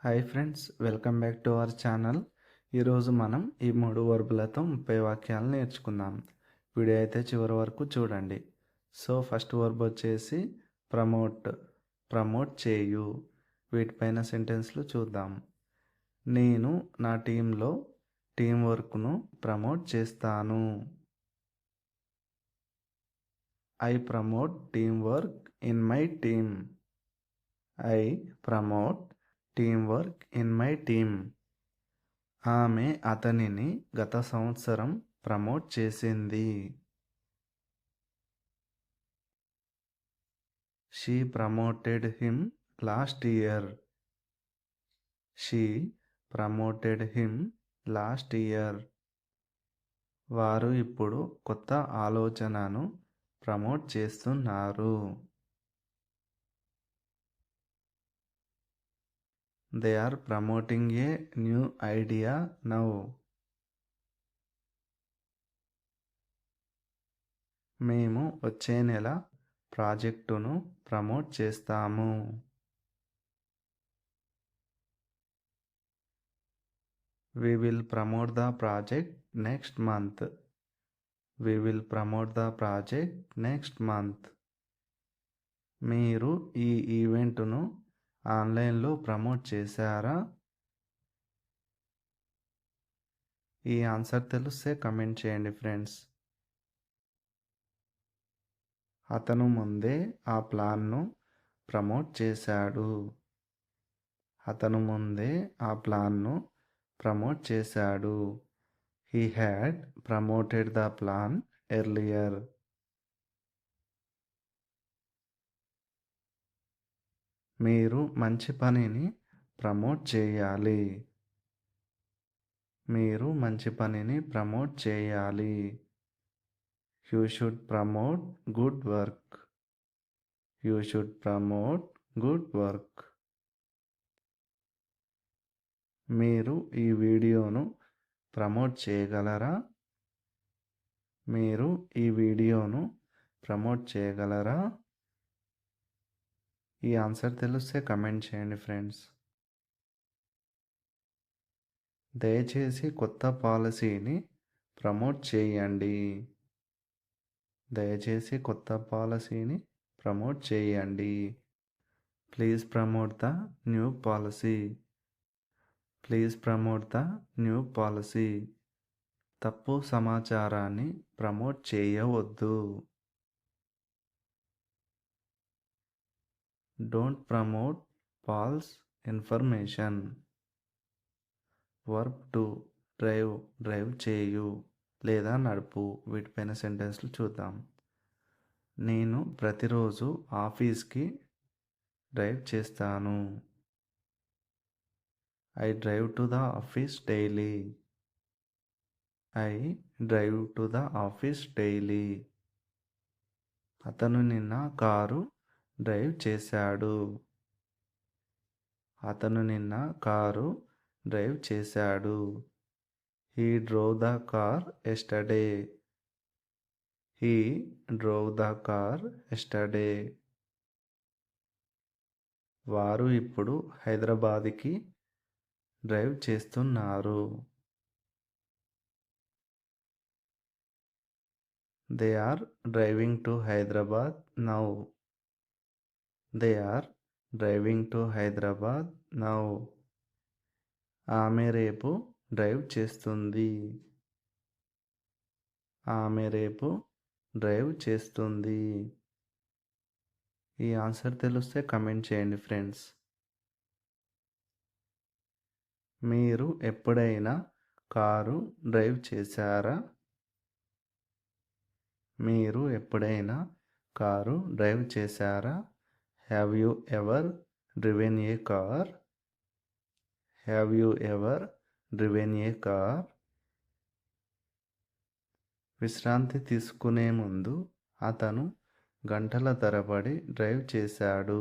Hi friends, welcome back to our channel. ఈరోజు మనం ఈ 3 వర్బులతో 30 వాక్యాలు నేర్చుకుందాం. వీడియో అయితే చివరి వరకు చూడండి. సో ఫస్ట్ వర్బ్ వచ్చేసి ప్రమోట్ చేయు. వీటిపైన సెంటెన్స్లు చూద్దాం. నేను నా టీంలో టీం వర్క్ను ప్రమోట్ చేస్తాను. I promote team work in my team. I promote team work in my team. ఆమె అతనిని గత సంవత్సరం ప్రమోట్ చేసింది. She promoted him last year. She promoted him last year. వారు ఇప్పుడు కొత్త ఆలోచనను ప్రమోట్ చేస్తున్నారు. They are promoting a new idea now. మేము వచ్చే నెల ప్రాజెక్టును ప్రమోట్ చేస్తాము. We will promote the project next month. We will promote the project next month. మీరు ఈ ఈవెంట్ను ఆన్లైన్లో ప్రమోట్ చేశారా? ఈ ఆన్సర్ తెలిస్తే కమెంట్ చేయండి ఫ్రెండ్స్. అతను ముందే ఆ ప్లాన్ను ప్రమోట్ చేశాడు. అతను ముందే ఆ ప్లాన్ను ప్రమోట్ చేశాడు. He had promoted the plan earlier. మీరు మంచి పనిని ప్రమోట్ చేయాలి. మీరు మంచి పనిని ప్రమోట్ చేయాలి. You should promote good work. You should promote good work. మీరు ఈ వీడియోను ప్రమోట్ చేయగలరా? మీరు ఈ వీడియోను ప్రమోట్ చేయగలరా? ఈ ఆన్సర్ తెలిస్తే కమెంట్ చేయండి ఫ్రెండ్స్. దయచేసి కొత్త పాలసీని ప్రమోట్ చేయండి. దయచేసి కొత్త పాలసీని ప్రమోట్ చేయండి. Please promote the new policy. Please promote the new policy. తప్పు సమాచారాన్ని ప్రమోట్ చేయవద్దు. Don't promote false information. Verb to drive చేయు లేదా నడుపు. వీటిపైన సెంటెన్స్లు చూద్దాం. నేను ప్రతిరోజు ఆఫీస్కి డ్రైవ్ చేస్తాను. I drive to the office daily. I drive to the office daily. అతను నిన్న కారు డ్రైవ్ చేశాడు. అతను నిన్న కారు డ్రైవ్ చేశాడు. He drove the car yesterday. He drove the car yesterday. వారు ఇప్పుడు హైదరాబాద్కి డ్రైవ్ చేస్తున్నారు. They are driving to Hyderabad now. They are driving to Hyderabad now. ఆమె రేపు డ్రైవ్ చేస్తుంది. ఆమె రేపు డ్రైవ్ చేస్తుంది. ఈ ఆన్సర్ తెలిస్తే కమెంట్ చేయండి ఫ్రెండ్స్. మీరు ఎప్పుడైనా కారు డ్రైవ్ చేశారా? మీరు ఎప్పుడైనా కారు డ్రైవ్ చేశారా? Have you ever driven A car? Have you ever driven A car? విశ్రాంతి తీసుకునే ముందు అతను గంటల తరబడి డ్రైవ్ చేశాడు.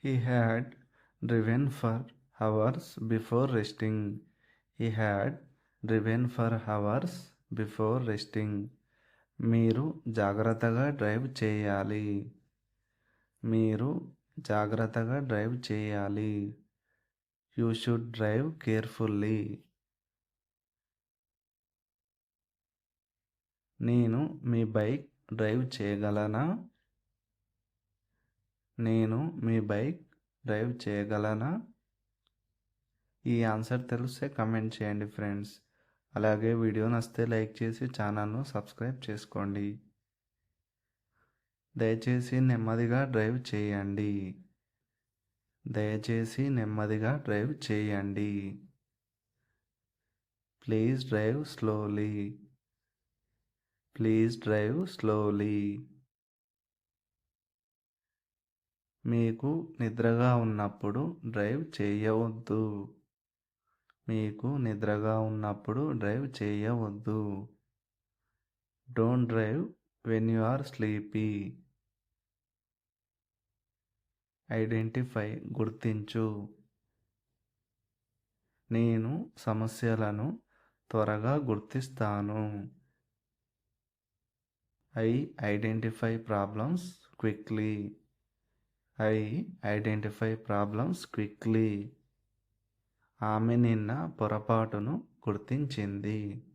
He had driven for hours before resting. He had driven for hours before resting. మీరు జాగ్రత్తగా డ్రైవ్ చేయాలి. మీరు జాగ్రత్తగా డ్రైవ్ చేయాలి. You should drive carefully. నేను మీ బైక్ డ్రైవ్ చేయగలనా? నేను మీ బైక్ డ్రైవ్ చేయగలనా? ఈ ఆన్సర్ తెలిస్తే కమెంట్ చేయండి ఫ్రెండ్స్. అలాగే వీడియో నచ్చితే లైక్ చేసి ఛానల్ను సబ్స్క్రైబ్ చేసుకోండి. దయచేసి నెమ్మదిగా డ్రైవ్ చేయండి. దయచేసి నెమ్మదిగా డ్రైవ్ చేయండి. Please drive slowly. Please drive slowly. మీకు నిద్రగా ఉన్నప్పుడు డ్రైవ్ చేయవద్దు. మీకు నిద్రగా ఉన్నప్పుడు డ్రైవ్ చేయవద్దు. Don't drive when you are sleepy. Identify గుర్తించు. నేను సమస్యలను త్వరగా గుర్తిస్తాను. I identify problems quickly. I identify problems quickly. ఆమె నిన్న పొరపాటును గుర్తించింది.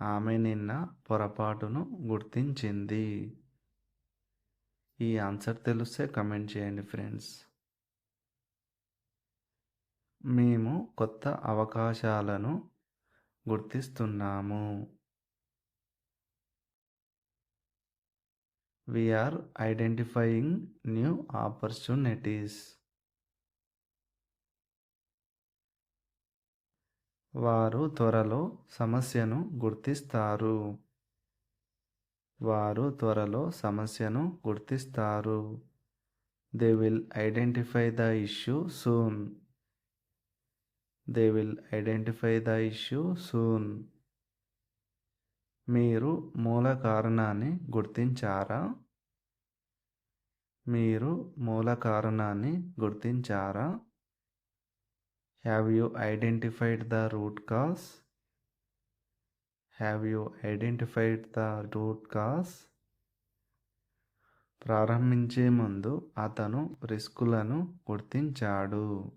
ఆమె నిన్న పొరపాటును గుర్తించింది. ఈ ఆన్సర్ తెలిస్తే కమెంట్ చేయండి ఫ్రెండ్స్. మేము కొత్త అవకాశాలను గుర్తిస్తున్నాము. We are identifying new opportunities. వారు త్వరలో సమస్యను గుర్తిస్తారు. వారు త్వరలో సమస్యను గుర్తిస్తారు. They will identify the issue soon. They will identify the issue soon. మీరు మూల కారణాన్ని గుర్తించారా? మీరు మూల కారణాన్ని గుర్తించారా? Have you identified the root cause? Have you identified the root cause? ప్రారంభించే ముందు అతను రిస్కులను గుర్తించాడు.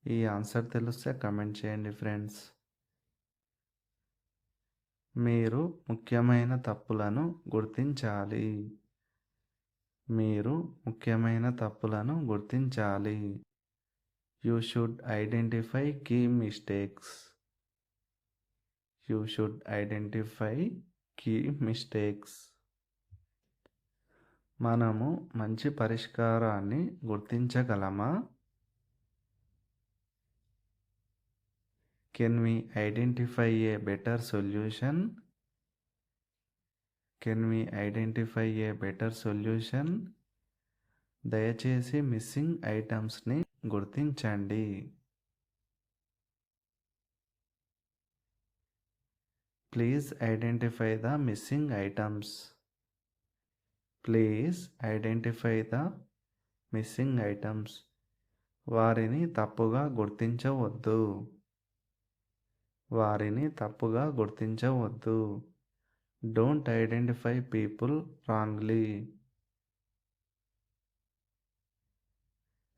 ఈ ఆన్సర్ తెలిస్తే కమెంట్ చేయండి ఫ్రెండ్స్. మీరు ముఖ్యమైన తప్పులను గుర్తించాలి. మీరు ముఖ్యమైన తప్పులను గుర్తించాలి. You should identify key mistakes. You should identify key mistakes. మనము మంచి పరిష్కారాన్ని గుర్తించగలమా? Can we identify a better solution? Can we identify a better solution? దయచేసి మిస్సింగ్ ఐటమ్స్ని గుర్తించండి. Please identify the missing items. Please identify the missing items. వారిని తప్పుగా గుర్తించవద్దు. వారిని తప్పుగా గుర్తించవద్దు. Don't identify people wrongly.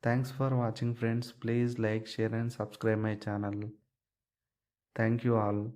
Thanks for watching friends. Please like, share and subscribe my channel. Thank you all.